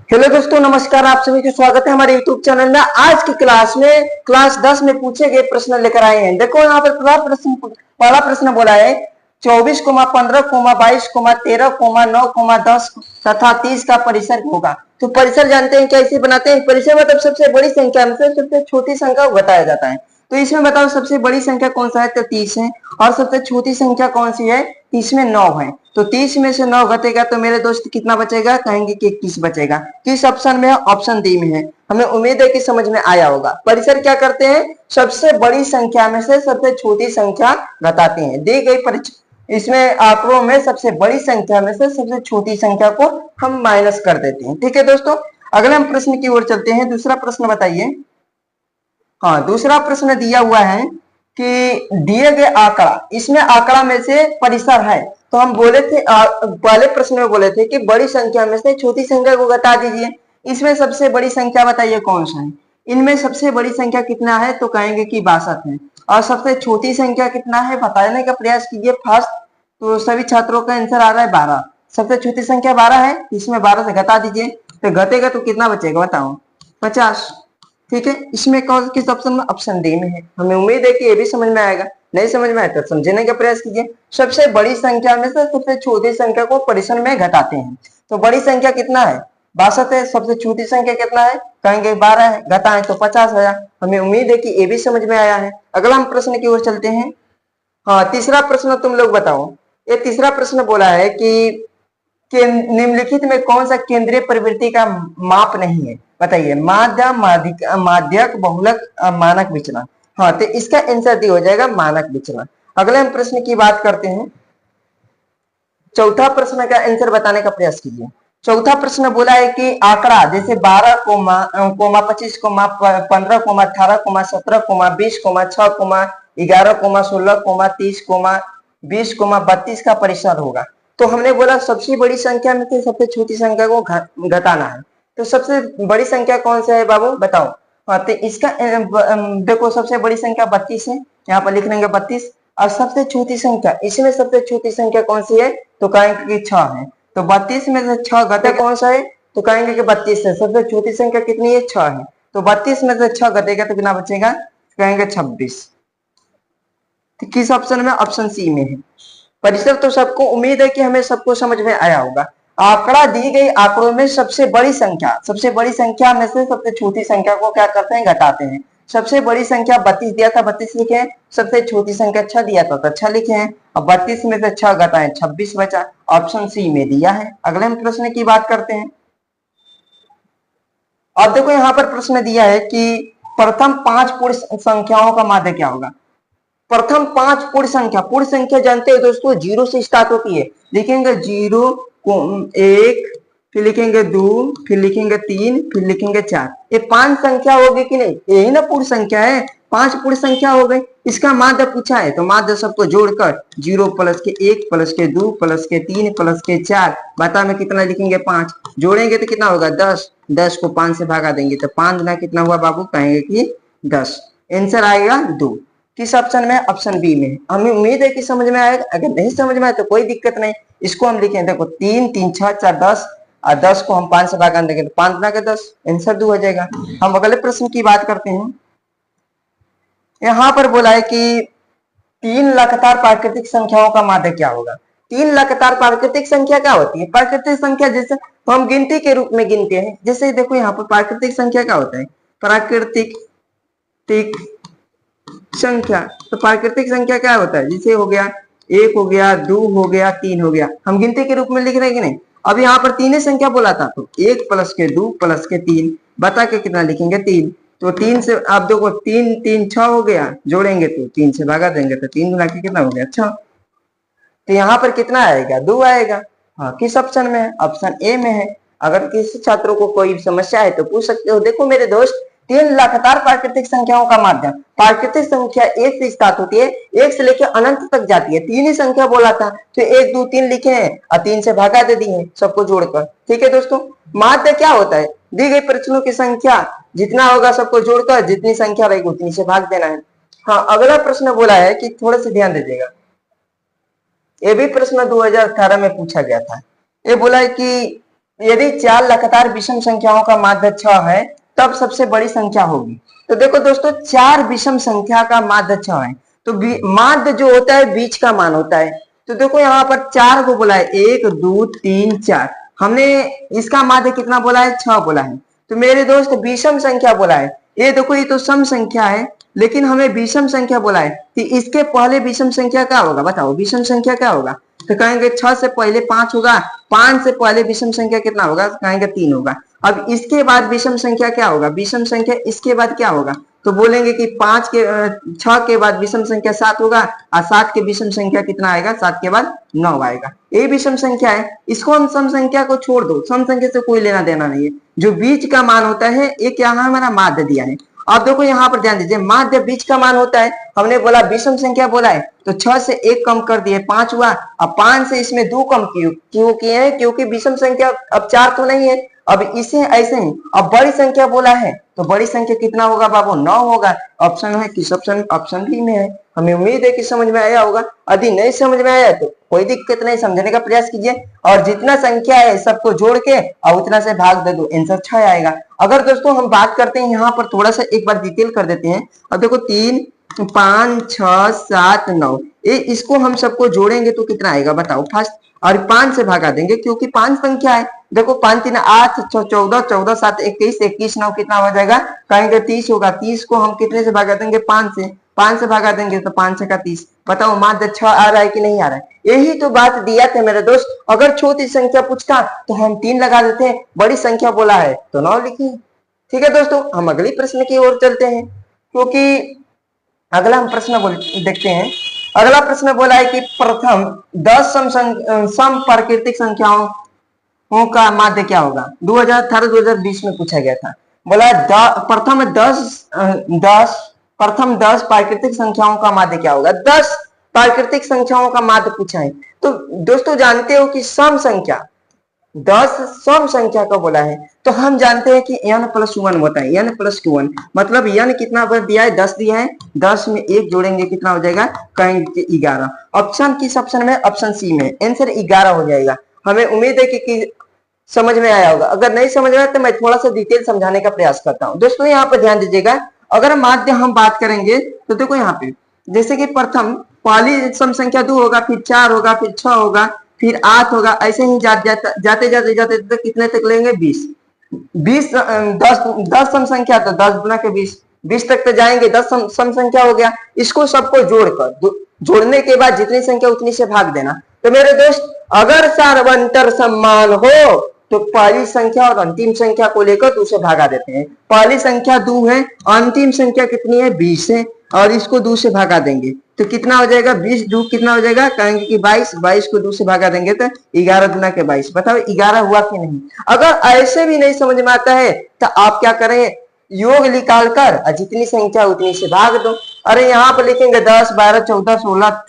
Hello दोस्तों, नमस्कार। आप सभी का स्वागत है हमारे YouTube चैनल में। आज की क्लास में क्लास 10 में पूछे गए प्रश्न लेकर आए हैं। देखो यहाँ पर पहला प्रश्न बोला है 24, 15, 22, 13, 9, 10 तथा 30 का परिसर होगा। तो परिसर जानते हैं कैसे बनाते हैं। परिसर मतलब सबसे बड़ी संख्या में से सबसे छोटी संख्या को बताया जाता है। तो इसमें बताओ सबसे बड़ी संख्या कौन सा है, तो 30 है। और सबसे छोटी संख्या कौन सी है, 30 में 9 है। तो 30 में से 9 घटेगा तो मेरे दोस्त कितना बचेगा, कहेंगे कि 21 बचेगा। किस ऑप्शन में है, ऑप्शन डी में है। हमें उम्मीद है कि समझ में आया होगा। परिसर क्या करते हैं, सबसे बड़ी संख्या में से सबसे छोटी संख्या घटाते हैं। दी गई इसमें आंकड़ों में सबसे बड़ी संख्या में से सबसे छोटी संख्या को हम माइनस कर देते हैं। ठीक है दोस्तों, अगले हम प्रश्न की ओर चलते हैं। दूसरा प्रश्न बताइए। हाँ, दूसरा प्रश्न दिया हुआ है कि दिए गए आंकड़ा, इसमें आंकड़ा में से परिसर है। तो हम बोले थे पहले प्रश्न में बोले थे कि बड़ी संख्या में से छोटी संख्या को घटा दीजिए। इसमें सबसे बड़ी संख्या बताइए कौन सा है। इनमें सबसे बड़ी संख्या कितना है, तो कहेंगे कि 62 है। और सबसे छोटी संख्या कितना है बताने का प्रयास कीजिए फास्ट। तो सभी छात्रों का आंसर आ रहा है 12। सबसे छोटी संख्या 12 है, इसमें 12 से घटा दीजिए तो घटेगा तो कितना बचेगा बताओ, 50। ठीक है, इसमें कौन किस ऑप्शन में, ऑप्शन डी में है। हमें उम्मीद है कि ये भी समझ में आएगा। नहीं समझ में आए तो समझने का प्रयास कीजिए। सबसे बड़ी संख्या में से सबसे छोटी संख्या को परिसर में घटाते हैं। तो बड़ी संख्या कितना है, 62 है। सबसे छोटी संख्या कितना है, कहेंगे 12 है। घटाएं तो 50 आया। हमें उम्मीद है कि ये भी समझ में आया है। अगला हम प्रश्न की ओर चलते हैं। हाँ, तीसरा प्रश्न तुम लोग बताओ। ये तीसरा प्रश्न बोला है कि निम्नलिखित में कौन सा केंद्रीय प्रवृत्ति का माप नहीं है, बताइए। माध्य, माध्यक, बहुलक, मानक विचलन। हाँ, तो इसका आंसर दी हो जाएगा मानक विचलन। अगले हम प्रश्न की बात करते हैं। चौथा प्रश्न का आंसर बताने का प्रयास कीजिए। चौथा प्रश्न बोला है कि आंकड़ा जैसे 12, 25, 15, 18, 17, 20, 6, 11, 16, 30, 20, 32 का परिसर होगा। तो हमने बोला सबसे बड़ी संख्या में से सबसे छोटी संख्या को घटाना है। तो सबसे बड़ी संख्या कौन सा है बाबू बताओ। हाँ, तो इसका देखो सबसे बड़ी संख्या 32 है, यहाँ पर लिख लेंगे 32। और सबसे छोटी संख्या, इसमें सबसे छोटी संख्या कौन सी है, तो कहेंगे कि 6 है। तो 32 में से 6 घटे कौन सा है, तो कहेंगे कि 32 है। सबसे छोटी संख्या कितनी है, 6 है। तो 32 में से 6 घटेगा तो कितना बचेगा, कहेंगे 26। तो किस ऑप्शन में, ऑप्शन सी में है। परिसर तो सबको उम्मीद है कि हमें सबको समझ में आया होगा। आंकड़ा दी गई आंकड़ों में सबसे बड़ी संख्या में से सबसे छोटी संख्या को क्या करते हैं, घटाते हैं। सबसे बड़ी संख्या 32 दिया था, 32 लिखे हैं। सबसे छोटी संख्या 6 दिया था तो 6 लिखे हैं। और 32 में से 6 घटाएं 26 बचा। ऑप्शन सी में दिया है। अगले हम प्रश्न की बात करते हैं। अब देखो यहाँ पर प्रश्न दिया है कि प्रथम 5 पूर्ण संख्याओं का माध्य क्या होगा। प्रथम 5 पूर्ण संख्या जानते हो दोस्तों, 0 से स्टार्ट होती है। लिखेंगे 0 को 1, फिर लिखेंगे 2, फिर लिखेंगे 3, फिर लिखेंगे 4। ये 5 संख्या होगी कि नहीं, यही ना पूर्ण संख्या है। 5 पूर्ण संख्या हो गई। इसका माध्य पूछा है तो माध्य सबको जोड़कर 0 प्लस के 1 प्लस के 2 प्लस के 3 प्लस के 4, बता में कितना लिखेंगे 5। जोड़ेंगे तो कितना होगा 10। 10 को 5 से भागा देंगे तो 5 गुना कितना हुआ बाबू, कहेंगे कि 10। आंसर आएगा 2। किस ऑप्शन में, ऑप्शन बी में। हमें उम्मीद है कि समझ में आएगा। अगर नहीं समझ में आए तो कोई दिक्कत नहीं। इसको हम लिखें, देखो 3, 3, 6, 4, 10। और 10 को हम 5 से भागा देंगे तो 5 गुना के 10, आंसर 2 हो जाएगा। हम अगले प्रश्न की बात करते हैं। यहाँ पर बोला है कि 3 लगातार प्राकृतिक संख्याओं का माध्य क्या होगा। 3 लगातार प्राकृतिक संख्या क्या होती है, प्राकृतिक संख्या जैसे तो हम गिनती के रूप में गिनते हैं। जैसे देखो यहाँ पर प्राकृतिक संख्या क्या होता है, प्राकृतिक संख्या। तो प्राकृतिक संख्या क्या होता है, जैसे हो गया 1 हो गया, 2 हो गया, 3 हो गया। हम गिनती के रूप में लिख रहे हैं कि नहीं। अब यहाँ पर 3 संख्या बोला था तो 1 प्लस के 2 प्लस के 3, बता के कितना लिखेंगे 3। तो 3 से आप देखो 3, 3, 6 हो गया। जोड़ेंगे तो 3 से भागा देंगे तो 3 गुना के कितना हो गया 6। तो यहाँ पर कितना आएगा, 2 आएगा। हाँ, किस ऑप्शन में है, ऑप्शन ए में है। अगर किसी छात्रों को कोई समस्या है तो पूछ सकते हो। देखो मेरे दोस्त, 3 लगातार प्राकृतिक संख्याओं का माध्यम, प्राकृतिक संख्या 1 से स्टार्ट होती है, 1 से लेकर अनंत तक जाती है। 3 ही संख्या बोला था तो 1, 2, 3 लिखे हैं और 3 से भागा दे दिए सबको जोड़कर। ठीक है दोस्तों, माध्य क्या होता है, दी गई प्रश्नों की संख्या जितना होगा सबको जोड़कर जितनी संख्या रहेगी उतनी से भाग देना है। हाँ, अगला प्रश्न बोला है कि थोड़ा सा ध्यान दीजिएगा। ये भी प्रश्न 2018 में पूछा गया था। ये बोला है कि यदि 4 लगातार विषम संख्याओं का माध्य 6 है तब सबसे बड़ी संख्या होगी। तो देखो दोस्तों 4 विषम संख्या का माध्य 6 है, तो माध्य जो होता है बीच का मान होता है। तो देखो यहाँ पर 4 को बोला है, 1 2 3 4, हमने इसका माध्य कितना बोला है, 6 बोला है। तो मेरे दोस्त विषम संख्या बोला है, ये देखो ये तो सम संख्या है लेकिन हमें विषम संख्या बोला है, तो इसके पहले विषम संख्या क्या होगा बताओ, विषम संख्या क्या होगा? तो कहेंगे 6 से पहले 5 होगा, 5 से पहले विषम संख्या कितना होगा, कहेंगे 3 होगा। अब इसके बाद विषम संख्या क्या होगा, विषम संख्या इसके बाद क्या होगा, तो बोलेंगे कि 6 के बाद विषम संख्या 7 होगा, और 7 के विषम संख्या कितना आएगा, 7 के बाद 9 आएगा। ये विषम संख्या है, इसको हम सम संख्या को छोड़ दो, सम संख्या से कोई लेना देना नहीं है। जो बीच का मान होता है ये क्या है, हमारा माध्य दिया है। अब देखो यहाँ पर ध्यान दीजिए, माध्य बीच का मान होता है, हमने बोला विषम संख्या बोला है, तो 6 से 1 कम कर दिए 5 हुआ, अब 5 से इसमें 2 कम क्यों किए हैं, क्योंकि विषम संख्या अब 4 तो नहीं है। अब इसे ऐसे ही अब बड़ी संख्या बोला है, तो बड़ी संख्या कितना होगा बाबू, 9 होगा। ऑप्शन है किस ऑप्शन, ऑप्शन बी में है। हमें उम्मीद है कि समझ में आया होगा। यदि नहीं समझ में आया तो कोई दिक्कत नहीं, समझने का प्रयास कीजिए, और जितना संख्या है सबको जोड़ के और उतना से भाग दे दो, आंसर 6 आएगा। अगर दोस्तों हम बात करते हैं यहाँ पर थोड़ा सा एक बार डिटेल कर देते हैं। अब देखो 3 5 6 7 9, ये इसको हम सबको जोड़ेंगे तो कितना आएगा बताओ फर्स्ट, और 5 से भागा देंगे क्योंकि 5 संख्या है। देखो 5 3 8 14 14 7 21 21 9 कितना हो जाएगा, कहेंगे 30 होगा। 30 को हम कितने से भागा देंगे, 5 से, 5 से भागा देंगे तो 5 से का 30। बताओ माध्य 6 आ रहा है कि नहीं आ रहा है? यही तो बात दिया था मेरे दोस्त। अगर छोटी संख्या पूछता तो हम 3 लगा देते हैं, बड़ी संख्या बोला है तो 9 लिखिए। ठीक है दोस्तों, हम अगली प्रश्न की ओर चलते हैं, क्योंकि अगला हम प्रश्न देखते हैं। अगला प्रश्न बोला है कि प्रथम 10 सम प्राकृतिक संख्याओं का माध्य क्या होगा। 2018-2020 में पूछा गया था। बोला प्रथम 10 प्राकृतिक संख्याओं का माध्य क्या होगा। 10 प्राकृतिक संख्याओं का माध्य पूछा है। तो दोस्तों जानते हो कि सम संख्या 10 सम संख्या का बोला है, तो हम जानते हैं कि n+1 होता है, n+1 मतलब n कितना बार दिया है, 10 दिया है, 10 में 1 जोड़ेंगे कितना हो जाएगा, कहेंगे 11। ऑप्शन किस ऑप्शन में, ऑप्शन सी में, आंसर 11 हो जाएगा। हमें उम्मीद है कि समझ में आया होगा। अगर नहीं समझ में आया तो मैं थोड़ा सा डिटेल समझाने का प्रयास करता हूँ। दोस्तों यहाँ पर ध्यान दीजिएगा, अगर माध्य हम बात करेंगे तो देखो यहाँ पे जैसे कि प्रथम पहली सम संख्या 2 होगा, फिर 4 होगा, फिर 6 होगा, फिर 8 होगा, ऐसे ही जाते जाते तो कितने तक लेंगे, 20 20 10 सम संख्या तो 10 गुना के 20 तक तो जाएंगे। 10 सम संख्या हो गया, इसको सबको जोड़कर जोड़ने के बाद जितनी संख्या उतनी से भाग देना। तो मेरे दोस्त अगर सार्वंतर सम्मान हो तो पहली संख्या और अंतिम संख्या को लेकर तो उसे भागा देते हैं। पहली संख्या 2 है, अंतिम संख्या कितनी है, 20 है, और इसको 2 से भागा देंगे तो कितना हो जाएगा, 20 2 कितना हो जाएगा, कहेंगे कि 22, 22 को 2 से भागा देंगे तो 11 गुना के 22। बताओ 11 हुआ कि नहीं। अगर ऐसे भी नहीं समझ में आता है तो आप क्या करें, योग निकाल कर जितनी संख्या उतनी से भाग दो। अरे यहाँ पर लिखेंगे 10 12 14 16,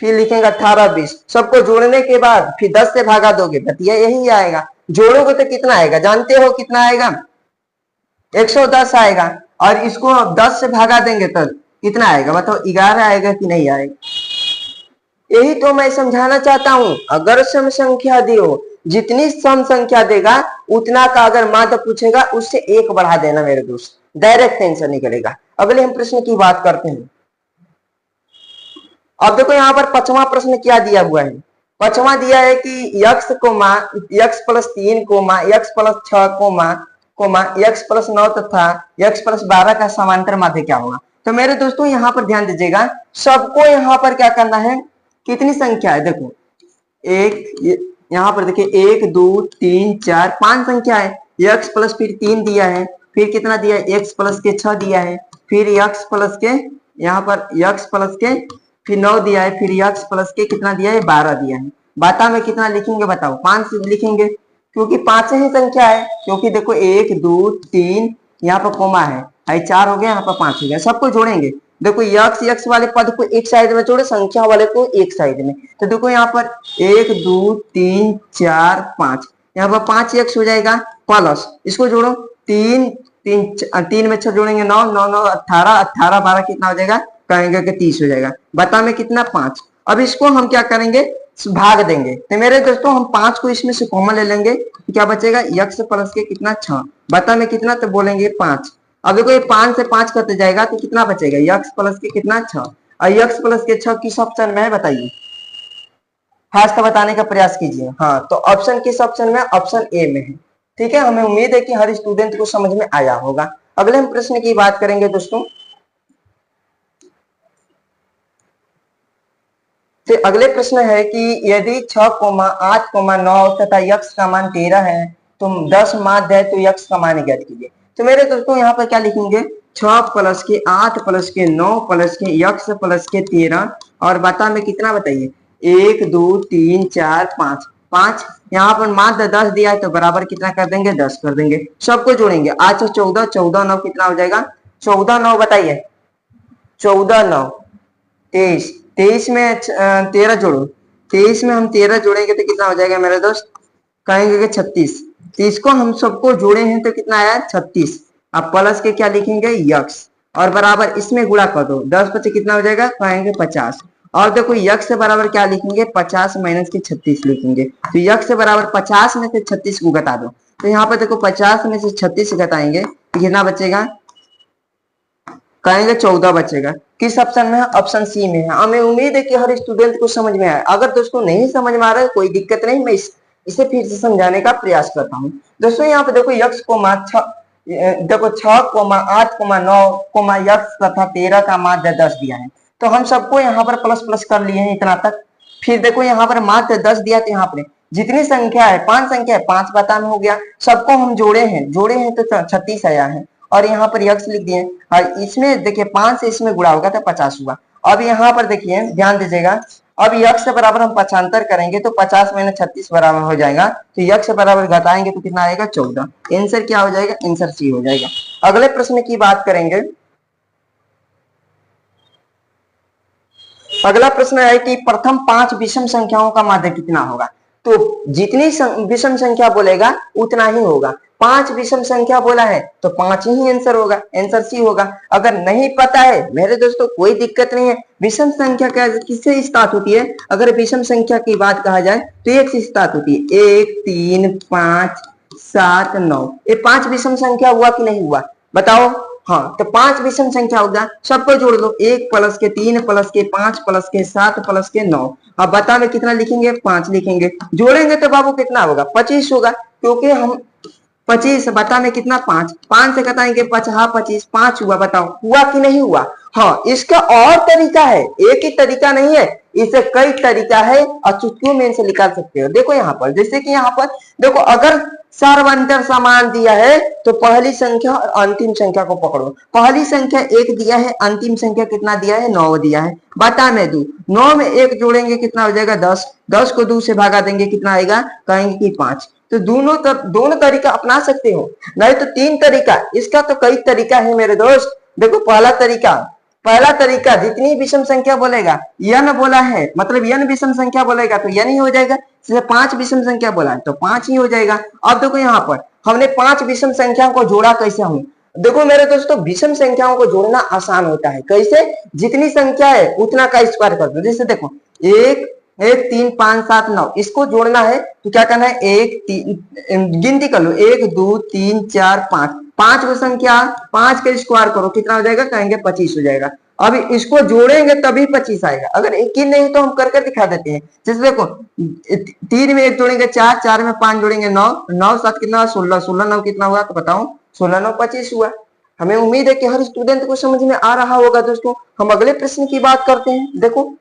फिर लिखेंगे 18 20, सबको जोड़ने के बाद फिर 10 से भागा दोगे, बतिया यही आएगा। जोड़ोगे तो कितना आएगा, जानते हो कितना आएगा, 110 आएगा, और इसको 10 से भागा देंगे तो कितना आएगा, मतलब 11 आएगा कि नहीं आएगा। यही तो मैं समझाना चाहता हूं। अगर सम संख्या दियो, जितनी सम संख्या देगा उतना का अगर माध्य पूछेगा उससे 1 बढ़ा देना मेरे दोस्त, डायरेक्ट आंसर निकलेगा। अगले हम प्रश्न की बात करते हैं। अब देखो यहाँ पर 5वां प्रश्न क्या दिया हुआ है। 5वां दिया है कि x + 3 x + 6 x + 9 तथा x + 12 का समांतर माध्य क्या होगा। तो मेरे दोस्तों यहाँ पर ध्यान दीजिएगा, सबको यहाँ पर क्या करना है, कितनी संख्या है, देखो एक यहाँ पर देखिए 1 2 3 4 5 संख्या है, x प्लस फिर 3 दिया है, फिर कितना दिया है, x प्लस के 6 दिया है, फिर x प्लस के यहाँ पर x प्लस के फिर 9 दिया है, फिर x प्लस के कितना दिया है, 12 दिया है। बाता में कितना लिखेंगे बताओ, 5 से लिखेंगे क्योंकि 5 ही संख्या है। क्योंकि देखो 1 2 3 यहाँ पर कोमा है, 4 हो गया, यहाँ पर 5 हो गया, सबको जोड़ेंगे। देखो x वाले पद को एक साइड में जोड़े, संख्या वाले को एक साइड में। तो देखो यहाँ पर 1 2 3 4 5, यहाँ पर 5x हो जाएगा, प्लस इसको जोड़ो 3 में 6 जोड़ेंगे 9 9 9 18 18 12 कितना हो जाएगा, कहेंगे कि 30 हो जाएगा। बता में कितना, 5। अब इसको हम क्या करेंगे, भाग देंगे। तो मेरे दोस्तों हम 5 को इसमें से कॉमन ले लेंगे तो क्या बचेगा, x प्लस के कितना 6, बता में कितना, तो बोलेंगे 5। अब देखो ये 5 से 5 कट जाएगा तो कितना बचेगा, x प्लस के कितना 6, और x प्लस के 6 किस ऑप्शन में है बताइए, खास का बताने का प्रयास कीजिए। हाँ तो ऑप्शन किस ऑप्शन में, ऑप्शन ए में है। ठीक है, हमें उम्मीद है कि हर स्टूडेंट को समझ में आया होगा। अगले हम प्रश्न की बात करेंगे दोस्तों। तो अगले प्रश्न है कि यदि 6,8,9 तथा x का मान 13 है तो 10 माध्य है तो x का मान ज्ञात कीजिए। तो मेरे दोस्तों यहाँ पर क्या लिखेंगे, 6 प्लस के 8 प्लस के 9 प्लस के x प्लस के 13 और बता में कितना बताइए, 1 2 3 4 5 5, यहाँ पर माध्य 10 दिया है तो बराबर कितना कर देंगे, 10 कर देंगे। सबको जोड़ेंगे, 8 14 14 9 कितना हो जाएगा, 14 9 बताइए, 14 9 23, 23 में 13 जोड़ो, 23 में हम 13 जोड़ेंगे तो कितना हो जाएगा मेरे दोस्त, कहेंगे कि 36। 30 को हम सबको जोड़े हैं तो कितना आया 36। अब प्लस के क्या लिखेंगे, यक्स, और बराबर इसमें गुणा कर दो, 10 बचे कितना हो जाएगा, कहेंगे 50। और देखो यक्स से बराबर क्या लिखेंगे, 50 माइनस के 36 लिखेंगे। तो यक्स से बराबर 50 में से 36 को घटा दो, तो यहाँ पर देखो 50 में से 36 घटाएंगे तो कितना बचेगा, कहेंगे 14 बचेगा। किस ऑप्शन में है, ऑप्शन सी में है। हमें उम्मीद है कि हर स्टूडेंट को समझ में आया। अगर दोस्तों नहीं समझ में आ रहा है कोई दिक्कत नहीं, मैं इसे फिर से समझाने का प्रयास करता हूँ। दोस्तों यहाँ पे देखो यक्स को देखो 6,8,9 यक्स तथा 13 का माध्य 10 दिया है, तो हम सबको यहाँ पर प्लस प्लस कर लिए हैं इतना तक। फिर देखो यहाँ पर माध्य 10 दिया, तो यहाँ पर जितनी संख्या है 5 संख्या है, 5 बता में हो गया, सबको हम जोड़े हैं तो 36 आया है, और यहाँ पर यक्स लिख दिए। और इसमें देखिए 5 से इसमें गुणा होगा तो 50 हुआ। अब यहाँ पर देखिए ध्यान दीजिएगा, अब यक्स से बराबर हम पक्षांतर करेंगे तो 50 में 36 बराबर हो जाएगा, तो यक्स से बराबर घटाएंगे तो कितना आएगा 14। आंसर क्या हो जाएगा, आंसर सी हो जाएगा। अगले प्रश्न की बात करेंगे। अगला प्रश्न है कि प्रथम 5 विषम संख्याओं का माध्य कितना होगा। तो जितनी विषम संख्या बोलेगा उतना ही होगा। 5 विषम संख्या बोला है तो 5 ही आंसर होगा, आंसर सी होगा। अगर नहीं पता है मेरे दोस्तों कोई दिक्कत नहीं है। विषम संख्या किससे स्टार्ट होती है, अगर विषम संख्या की बात कहा जाए तो 1 से स्टार्ट होती है, 1 3 5 7 9, ये 5 विषम संख्या हुआ कि नहीं हुआ बताओ। हाँ तो 5 विषम संख्या होगा, सबको जोड़ लो, 1 प्लस के 3 प्लस के 5 प्लस के 7 प्लस के 9। अब बता में कितना लिखेंगे, 5 लिखेंगे, जोड़ेंगे तो बाबू कितना होगा, 25 होगा, क्योंकि हम 25 बता में कितना 5 5 से घटाएंगे 25 5 हुआ। बताओ हुआ कि नहीं हुआ। हाँ इसका और तरीका है, एक ही तरीका नहीं है, इसे कई तरीका है और चुटकियों में इनसे निकाल सकते हो। देखो यहाँ पर, जैसे कि यहाँ पर देखो अगर सर्वांतर समान दिया है तो पहली संख्या और अंतिम संख्या को पकड़ो। पहली संख्या 1 दिया है, अंतिम संख्या कितना दिया है 9 दिया है, बता में 2, 9 में 1 जोड़ेंगे कितना हो जाएगा 10, 10 को 2 से भागा देंगे कितना आएगा, कहेंगे कि 5। तो दोनों तरीका अपना सकते हो, नहीं तो 3 तरीका, इसका तो कई तरीका है मेरे दोस्त। देखो पहला तरीका जितनी विषम संख्या बोलेगा, n बोला है मतलब n विषम संख्या बोलेगा तो n ही हो जाएगा, जैसे 5 विषम संख्या बोला है तो 5 ही हो जाएगा। अब देखो यहाँ पर हमने 5 विषम संख्याओं को जोड़ा कैसे हूं, देखो मेरे दोस्तों विषम संख्याओं को जोड़ना आसान होता है। कैसे, जितनी संख्या है उतना का स्क्वायर कर दो। जैसे देखो 1 3 5 7 9, इसको जोड़ना है तो क्या करना है, 1 3 गिनती कर लो, 1 2 3 4 5, 5 को संख्या 5 का स्क्वायर करो कितना हो जाएगा, कहेंगे 25 हो जाएगा। अब इसको जोड़ेंगे तभी 25 आएगा, अगर एक ही नहीं तो हम करके दिखा देते हैं। जैसे देखो 3 में 1 जोड़ेंगे 4, 4 में 5 जोड़ेंगे 9, 9 7 कितना 16, 16 9 कितना हुआ तो बताओ, 16 9 25 हुआ। हमें उम्मीद है कि हर स्टूडेंट को समझ में आ रहा होगा। दोस्तों हम अगले प्रश्न की बात करते हैं। देखो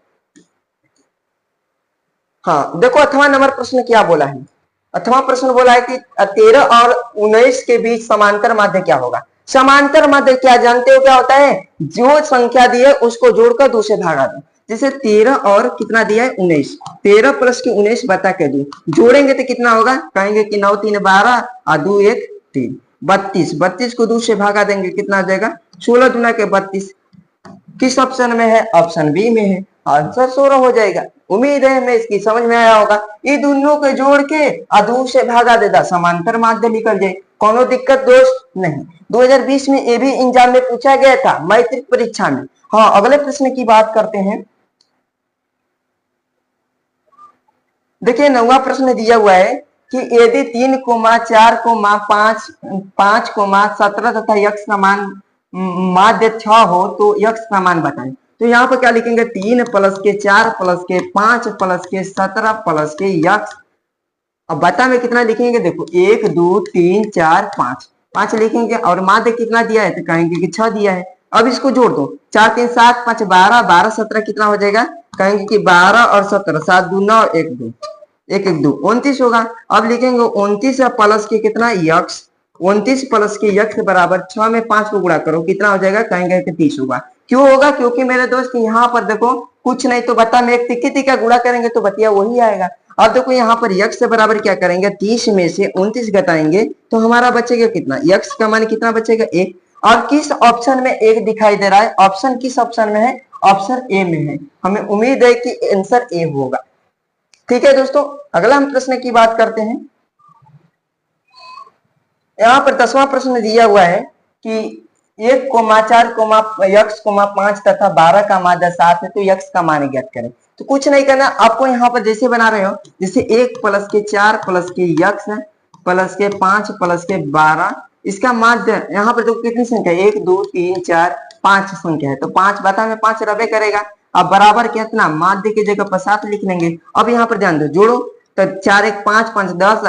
हाँ देखो 8वां नंबर प्रश्न क्या बोला है, 8वां प्रश्न बोला है कि 13 और 19 के बीच समांतर माध्य क्या होगा। समांतर माध्य क्या जानते हो क्या होता है, जो संख्या दी है उसको जोड़कर 2 से भागा दो। जैसे 13 और कितना दिया है 19, 13 प्लस के 19 बता के दो, जोड़ेंगे तो कितना होगा, कहेंगे कि 9 3 12 और 2 1 3, 32, 32 को 2 से भागा देंगे कितना आ जाएगा, 16 दूना के 32। किस ऑप्शन में है, ऑप्शन बी में है, आंसर 16 हो जाएगा। उम्मीद है हमें इसकी समझ में आया होगा। ये दोनों को जोड़ के 2 से भागा देता समांतर माध्य निकल जाए, कोनो दिक्कत दोस्त नहीं। 2020 में ये भी एग्जाम में पूछा गया था, मैट्रिक परीक्षा में। हाँ अगले प्रश्न की बात करते हैं। देखिए 9वां प्रश्न दिया हुआ है कि यदि 3, 4, 5, 5, 17 तथा यक्ष का मान माध्य 6 हो तो यक्ष का मान बताएं। तो यहाँ पर क्या लिखेंगे 3 प्लस के 4 प्लस के 5 प्लस के 17 प्लस के यक्ष। अब बता में कितना लिखेंगे, देखो 1 2 3 4 5 5 लिखेंगे और माध्य कितना दिया है तो कहेंगे कि 6 दिया है। अब इसको जोड़ दो, 4 3 7 5 12 12 17 कितना हो जाएगा, कहेंगे कि 12 और 17 7 2 9 1 2 1 1 2 29 होगा। अब लिखेंगे 29 प्लस के कितना यक्ष, 29 प्लस के यक्ष बराबर 6 में 5 को गुणा करो कितना हो जाएगा, कहेंगे कि 30 होगा। क्यों होगा, क्योंकि मेरे दोस्त यहाँ पर देखो कुछ नहीं तो बता में एक तिक्की तिक्का गुणा करेंगे तो बतिया वही आएगा। अब देखो यहाँ पर यक्ष से बराबर क्या करेंगे, 30 में से 29 घटाएंगे तो हमारा बचेगा कितना, यक्ष का मान कितना बचेगा 1। और किस ऑप्शन में 1 दिखाई दे रहा है, ऑप्शन किस ऑप्शन में है, ऑप्शन ए में है। हमें उम्मीद है कि आंसर ए होगा। ठीक है दोस्तों, अगला हम प्रश्न की बात करते हैं। यहाँ पर 10वां प्रश्न दिया हुआ है कि 1, 4, यक्ष, 5 तथा 12 का माध्य 7 है तो यक्ष का मान ज्ञात करें। तो कुछ नहीं करना आपको, यहाँ पर जैसे बना रहे हो जैसे 1 प्लस के 4 प्लस के यक्ष प्लस के 5 प्लस के 12 इसका माध्य यहाँ पर तो कितनी संख्या है 1 2 3 4 5 संख्या है तो 5 बता में 5 रबे करेगा। अब बराबर कितना, माध्य की जगह पर 7 लिख लेंगे। अब यहाँ पर ध्यान दो, जोड़ो तो 4 1 5 5 10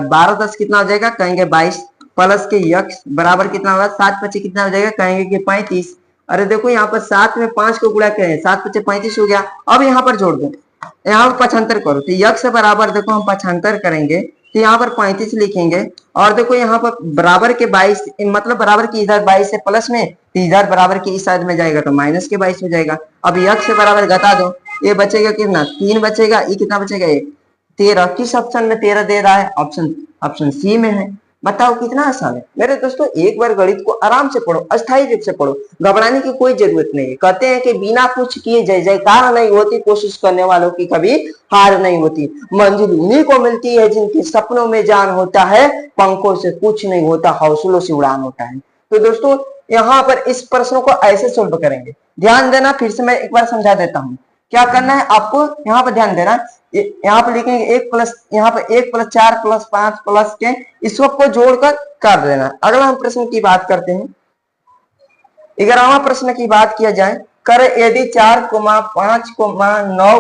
12 10 कितना हो जाएगा, कहेंगे 22 प्लस के यक्ष बराबर कितना होगा 7 5 कितना हो जाएगा, कहेंगे कि 35। अरे देखो यहाँ पर 7 में 5 को गुणा करें 7 5 35 हो गया। अब यहाँ पर जोड़ दो, यहाँ पर 75 करो तो यक्ष बराबर देखो हम 75 करेंगे तो यहाँ पर 35 लिखेंगे। और देखो यहाँ पर बराबर के 22 मतलब बराबर की इधर 22 है प्लस में तो इधर बराबर के इस साइड में जाएगा तो माइनस के 22 हो जाएगा। अब यक्ष से बराबर घटा दो, ये बचेगा कितना 3 बचेगा, ये कितना बचेगा 1 13। किस ऑप्शन में 13 दे रहा है, ऑप्शन सी में है। बताओ कितना आसान है मेरे दोस्तों। एक बार गणित को आराम से पढ़ो, अस्थायी रूप से पढ़ो, घबराने की कोई जरूरत नहीं है। कहते हैं कि बिना कुछ किए जय जयकार नहीं होती, कोशिश करने वालों की कभी हार नहीं होती। मंजिल उन्हीं को मिलती है जिनके सपनों में जान होता है, पंखों से कुछ नहीं होता, हौसलों से उड़ान होता है। तो दोस्तों यहाँ पर इस प्रश्न को ऐसे सोल्व करेंगे, ध्यान देना, फिर से मैं एक बार समझा देता हूँ। क्या करना है आपको, यहाँ पर ध्यान देना, यहाँ पर लिखेंगे 1 प्लस, यहाँ पर 1 प्लस 4 प्लस 5 प्लस के इस सबको जोड़कर कर देना। अगला हम प्रश्न की बात करते हैं। 11वां प्रश्न की बात किया जाए, कर यदि 4, 5, 9,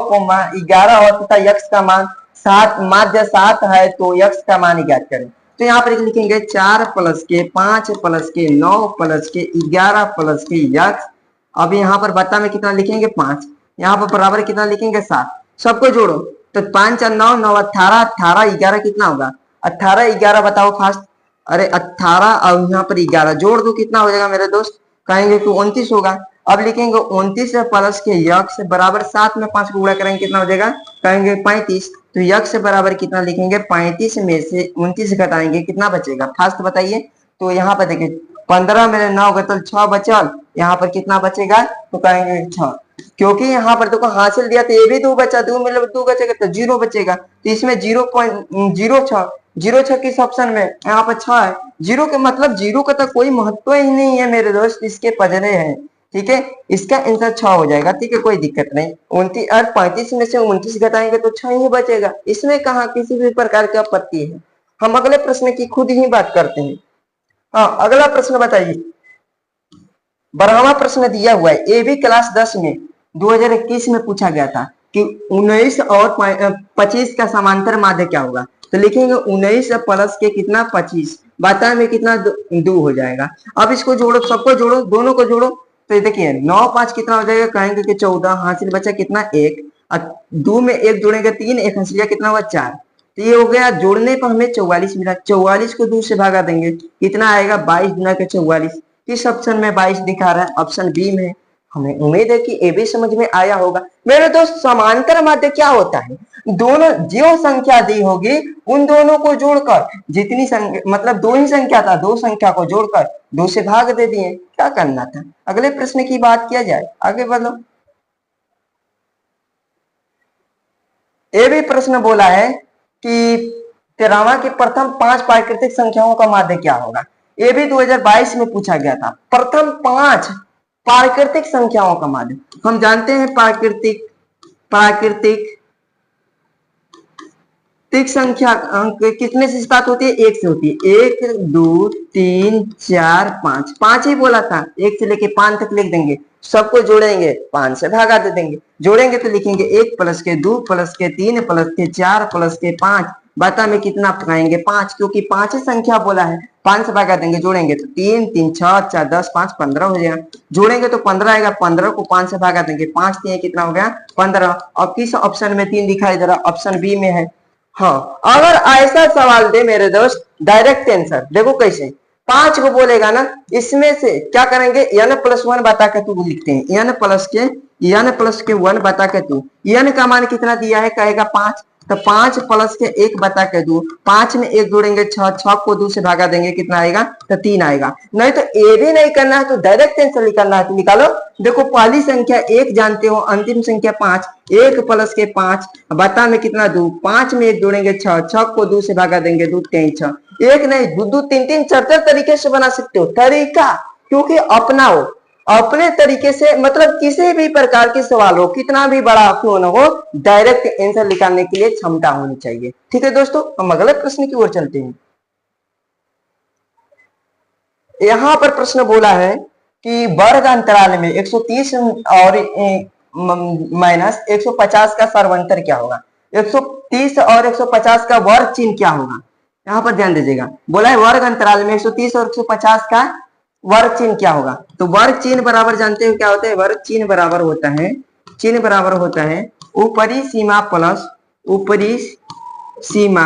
11 और तथा यक्ष का मान 7 माध्य 7 है तो यक्ष का मान ज्ञात करें। तो यहाँ पर लिखेंगे 4 प्लस के 5 प्लस के 9 प्लस के 11 प्लस के यक्ष। अब यहाँ पर बता में कितना लिखेंगे 5, यहाँ पर बराबर कितना लिखेंगे 7, सबको जोड़ो तो 5 और 9 9 18 18 11 कितना होगा 18 11 बताओ फास्ट। अरे 18 और यहाँ पर 11 जोड़ दो कितना हो जाएगा मेरे दोस्त, कहेंगे कि 29 होगा। अब लिखेंगे 29 प्लस के यक्ष बराबर 7 में 5 को गुणा करेंगे कितना हो जाएगा, कहेंगे 35। तो यक्ष बराबर कितना लिखेंगे 35 में से 29 घटाएंगे कितना बचेगा, फास्ट बताइए। तो यहाँ पर देखिए 15 में 9 गतल 6 बचल, यहाँ पर कितना बचेगा तो कहेंगे 6, क्योंकि यहाँ पर देखो हासिल दिया तो ये भी 2 बचा, 2 मतलब 2 बचेगा तो 0 बचेगा। तो इसमें 0.06 किस ऑप्शन में, यहाँ पर 6 है। 0 के मतलब 0 का तो कोई महत्व ही नहीं है मेरे दोस्त, इसके पजरे हैं। ठीक है, इसका आंसर 6 हो जाएगा। ठीक है, कोई दिक्कत नहीं। 29 और 35 में से 29 घटाएंगे तो 6 ही बचेगा, इसमें कहा किसी भी प्रकार की आपत्ति है। हम अगले प्रश्न की खुद ही बात करते हैं। हाँ, अगला प्रश्न बताइए। 12वां प्रश्न दिया हुआ है, ये भी क्लास 10 में 2021 में पूछा गया था कि 19 और 25 का समांतर माध्य क्या होगा। तो लिखेंगे 19 प्लस के कितना 25, बता में कितना 2 हो जाएगा। अब इसको जोड़ो, सबको जोड़ो, दोनों को जोड़ो तो देखिए 9 5 कितना हो जाएगा, कहेंगे कि 14, हासिल बचा कितना 1, 2 में 1 जोड़ेंगे 3, 1 हंसिया कितना हुआ 4। तो ये हो गया, जोड़ने पर हमें 44 मिला। 44 को 2 से भागा देंगे कितना आएगा 22 गुना के 44। किस ऑप्शन में 22 दिखा रहा है, ऑप्शन बी में। हमें उम्मीद है कि ये भी समझ में आया होगा। मेरे दोस्त समांतर माध्य क्या होता है, दोनों जो संख्या दी होगी उन दोनों को जोड़कर, जितनी संख्या मतलब 2 ही संख्या था, 2 संख्या को जोड़कर 2 से भाग दे दिए, क्या करना था। अगले प्रश्न की बात किया जाए, आगे बढ़ो। ये भी प्रश्न बोला है कि 13वां की प्रथम 5 प्राकृतिक संख्याओं का माध्य क्या होगा। ये भी 2022 में पूछा गया था। प्रथम 5 प्राकृतिक संख्याओं का माध्य हम जानते हैं, प्राकृतिक प्राकृतिक संख्या कितने से स्टार्ट होती है? एक से होती है। 1 2 3 4 5, 5 ही बोला था, 1 से लेके 5 तक लिख देंगे, सबको जोड़ेंगे 5 से भागा दे देंगे। जोड़ेंगे तो लिखेंगे 1 प्लस के 2 प्लस के 3 प्लस के 4 प्लस के 5, बता में कितना पाएंगे? 5, क्योंकि 5 ही संख्या बोला है, 5 से भागा देंगे। जोड़ेंगे तो 3 3 6 4 10 5 15 हो जाएगा। जोड़ेंगे तो 15 आएगा, 15 को 5 से भागा देंगे, 5 3 कितना हो गया? 15। और किस ऑप्शन में 3 दिखाई दे रहा? ऑप्शन बी में है। हाँ, अगर ऐसा सवाल दे मेरे दोस्त, डायरेक्ट आंसर देखो कैसे, 5 को बोलेगा ना, इसमें से क्या करेंगे? n+1 बता के तू लिखते हैं, n+1 बता के तू, n का मान कितना दिया है? कहेगा 5, तो 5 प्लस के 1 बता के 2, 5 में 1 जोड़ेंगे 6, 6 को 2 से भागा देंगे, कितना आएगा? तो 3 आएगा। नहीं तो ये भी नहीं करना है तो डायरेक्ट आंसर निकालना है तो निकालो। देखो पहली संख्या 1 जानते हो, अंतिम संख्या 5, 1 प्लस के 5 बता में कितना? 2, 5 में 1 जोड़ेंगे 6, 6 को 2 से भागा देंगे, 2 3 6, 1 नहीं 2 2 3 3 4 4 तरीके से बना सकते हो। तरीका क्योंकि अपनाओ अपने तरीके से, मतलब किसी भी प्रकार के सवाल हो, कितना भी बड़ा क्यों न हो, डायरेक्ट आंसर निकालने के लिए क्षमता होनी चाहिए। ठीक है दोस्तों, हम अगले प्रश्न की ओर चलते हैं। यहां पर प्रश्न बोला है कि वर्ग अंतराल में 130 और माइनस 150 का सर्वांतर क्या होगा? 130 और 150 का वर्ग चिन्ह क्या होगा? यहां पर ध्यान दीजिएगा, बोला है वर्ग अंतराल में 130 और 150 का वर्ग चिन्ह क्या होगा? तो वर्ग चिन्ह बराबर जानते हो क्या होता है? वर्ग चिन्ह बराबर होता है ऊपरी सीमा प्लस ऊपरी सीमा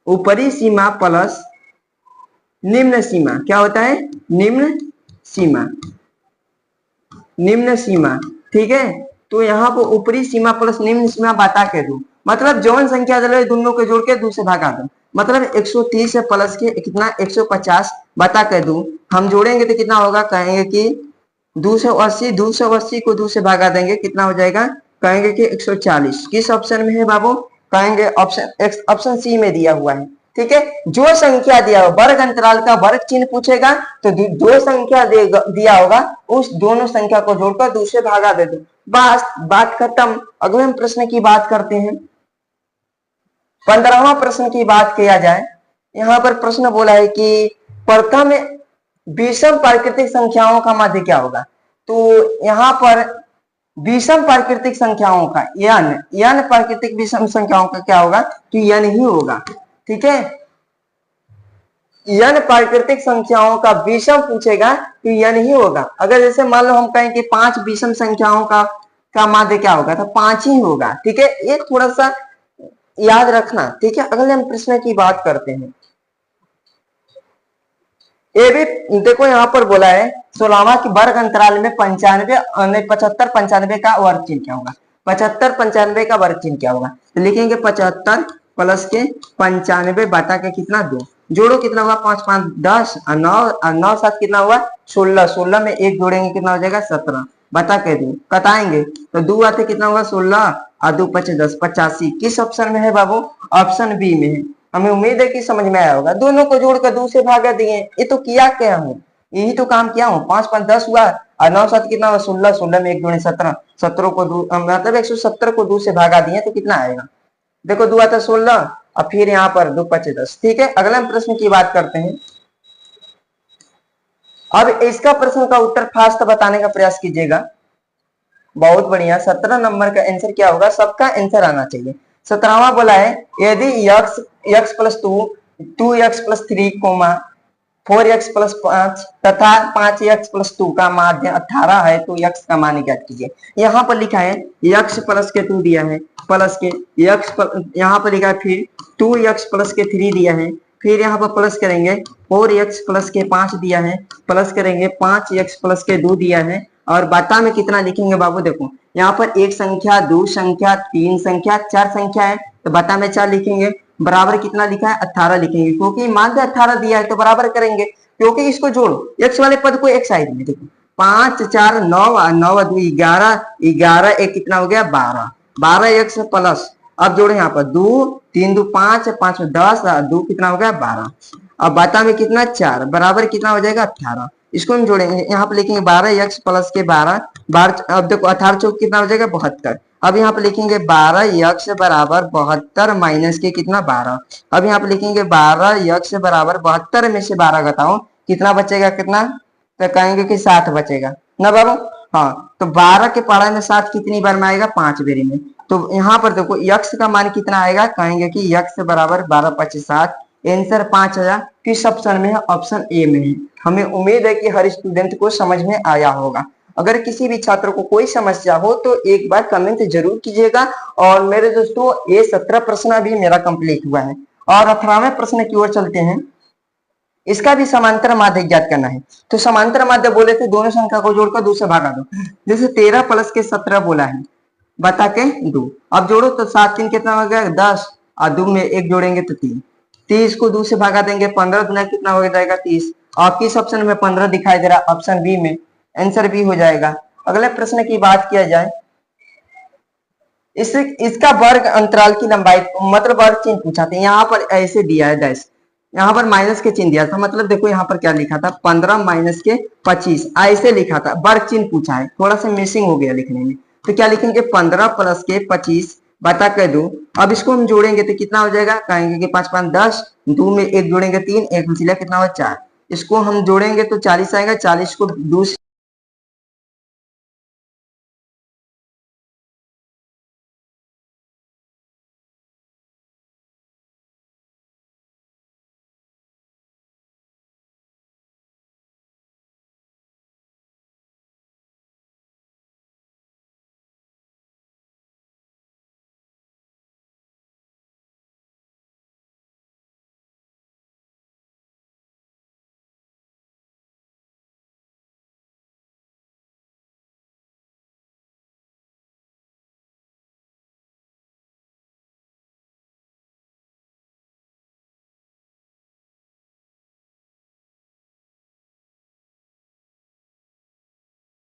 ऊपरी सीमा प्लस निम्न सीमा। क्या होता है? निम्न सीमा। ठीक है, तो यहाँ पर ऊपरी सीमा प्लस निम्न सीमा बता के दो, मतलब जौन संख्या दे दोनों को जोड़ के 2 से भागा दो, मतलब 130 से प्लस के कितना? 150 बता के दू, हम जोड़ेंगे तो कितना होगा? कहेंगे कि 280 को 2 से भागा देंगे, कितना हो जाएगा? कहेंगे कि 140। किस ऑप्शन में है बाबू? कहेंगे ऑप्शन सी में दिया हुआ है। ठीक है, जो संख्या दिया हो, वर्ग अंतराल का वर्ग चिन्ह पूछेगा तो जो संख्या दिया होगा उस दोनों संख्या को जोड़कर 2 से भागा दे दो, बस बात खत्म। अगले हम प्रश्न की बात करते हैं। 15वां प्रश्न की बात किया जाए, यहाँ पर प्रश्न बोला है कि प्रथम विषम प्राकृतिक संख्याओं का माध्य क्या होगा? तो यहाँ पर विषम प्राकृतिक संख्याओं का n प्राकृतिक विषम संख्याओं का क्या होगा? तो n ही होगा। ठीक है, n प्राकृतिक संख्याओं का विषम पूछेगा तो n ही होगा। अगर जैसे मान लो हम कहें कि 5 विषम संख्याओं का माध्य क्या होगा? तो 5 ही होगा। ठीक है, एक थोड़ा सा याद रखना। ठीक है, अगले हम प्रश्न की बात करते हैं। ये भी देखो यहाँ पर बोला है 16वां की वर्ग अंतराल में 75 95 का वर्ग चिन्ह क्या होगा? 75 95 का वर्ग चिन्ह क्या होगा? तो लिखेंगे 75 प्लस के 95 बटा के कितना? 2, जोड़ो कितना होगा? 5 5 10 और 9 7 कितना हुआ? 16, 16 में 1 जोड़ेंगे कितना हो जाएगा? 17 बता के 2 कटाएंगे तो 2 आते कितना होगा? 16 और 2 5 10 85। किस ऑप्शन में है बाबू? ऑप्शन बी में है। हमें उम्मीद है कि समझ में आया होगा। दोनों को जोड़कर 2 से भागा दिए, ये तो किया क्या हूँ, यही तो काम किया हूँ। 5 5 10 हुआ और 9 7 कितना हुआ? 16, 16 में 1 जोड़े 17, 17 को 2 मतलब 170 को 2 से भागा दिए तो कितना आएगा? देखो 2 आता 16 और फिर यहाँ पर 2 5 10। ठीक है, अगला प्रश्न की बात करते हैं। अब इसका प्रश्न का उत्तर फास्ट बताने का प्रयास कीजिएगा। बहुत बढ़िया, 17 नंबर का आंसर क्या होगा? सबका आंसर आना चाहिए। 17वां बोला है यदि x plus 2x plus 3 4x plus 5 तथा 5x प्लस 2 का माध्य 18 है तो x का मान ज्ञात कीजिए। यहाँ पर लिखा है x प्लस के 2 दिया है, प्लस के यहाँ पर लिखा है फिर 2x प्लस के 3 दिया है, फिर यहाँ पर प्लस करेंगे 4x प्लस के 5 दिया है, प्लस करेंगे 5x प्लस के 2 दिया है, और बता में कितना लिखेंगे बाबू? देखो यहाँ पर 1 संख्या 2 संख्या 3 संख्या 4 संख्या है, तो बता में 4 लिखेंगे, बराबर कितना लिखा है? 18 लिखेंगे, क्योंकि माध्य 18 दिया है तो बराबर करेंगे, क्योंकि इसको जोड़ो, x वाले पद को एक साइड में। देखो 5 4 9 9 2 11 11 1 कितना हो गया? 12 12x प्लस, अब जोड़े यहाँ पर 2 3 2 5 5 10 2 कितना हो गया? 12। अब बता में कितना? 4 बराबर कितना हो जाएगा? 18। इसको हम जोड़ेंगे, यहाँ पे लिखेंगे 12x प्लस के 12 अब देखो 18 चौक कितना हो जाएगा? 72। अब यहाँ पे लिखेंगे 12x बराबर 72 माइनस के कितना 12। अब यहाँ पे लिखेंगे 12x बराबर 72 में से 12 घटाओ कितना बचेगा, कितना, तो कहेंगे कि 7 बचेगा ना बाबू। हाँ, तो 12 के पढ़ाई में 7 कितनी बार में आएगा, 5 बेरी में। तो यहाँ पर देखो x का मान कितना आएगा, कहेंगे कि x बराबर 12 5 7, आंसर 5 आया। किस ऑप्शन में है, ऑप्शन ए में है। हमें उम्मीद है कि हर स्टूडेंट को समझ में आया होगा। अगर किसी भी छात्र को कोई समस्या हो तो एक बार कमेंट जरूर कीजिएगा। और मेरे दोस्तों, ये 17 प्रश्न भी मेरा कंप्लीट हुआ है और 18वें प्रश्न की ओर चलते हैं। इसका भी समांतर माध्य ज्ञात करना है। तो समांतर माध्य बोले थे दोनों संख्या को जोड़कर 2 से भागा दो। जैसे 13 प्लस के 17 बोला है, बता के 2। अब जोड़ो तो 7 3 कितना हो गया 10, और 2 में 1 जोड़ेंगे तो 3। 30 को 2 से भागा देंगे, 15 दुना कितना हो जाएगा 30। और किस ऑप्शन में 15 दिखाई दे रहा है, ऑप्शन बी में, आंसर बी हो जाएगा। अगले प्रश्न की बात किया जाए, इसका वर्ग अंतराल की लंबाई मतलब वर्ग चिन्ह पूछा था। यहाँ पर ऐसे दिया है डैश, यहाँ पर माइनस के चिन्ह दिया था। मतलब देखो यहाँ पर क्या लिखा था, 15 माइनस के 25 ऐसे लिखा था। वर्ग चिन्ह पूछा है, थोड़ा सा मिसिंग हो गया लिखने में। तो क्या लिखेंगे, 15 प्लस के 25 बता कर 2। अब इसको हम जोड़ेंगे तो कितना हो जाएगा, कहेंगे कि 5 5 10, 2 में 1 जोड़ेंगे 3, 1 बचेगा कितना हो 4। इसको हम जोड़ेंगे तो 40 आएगा। 40 को 2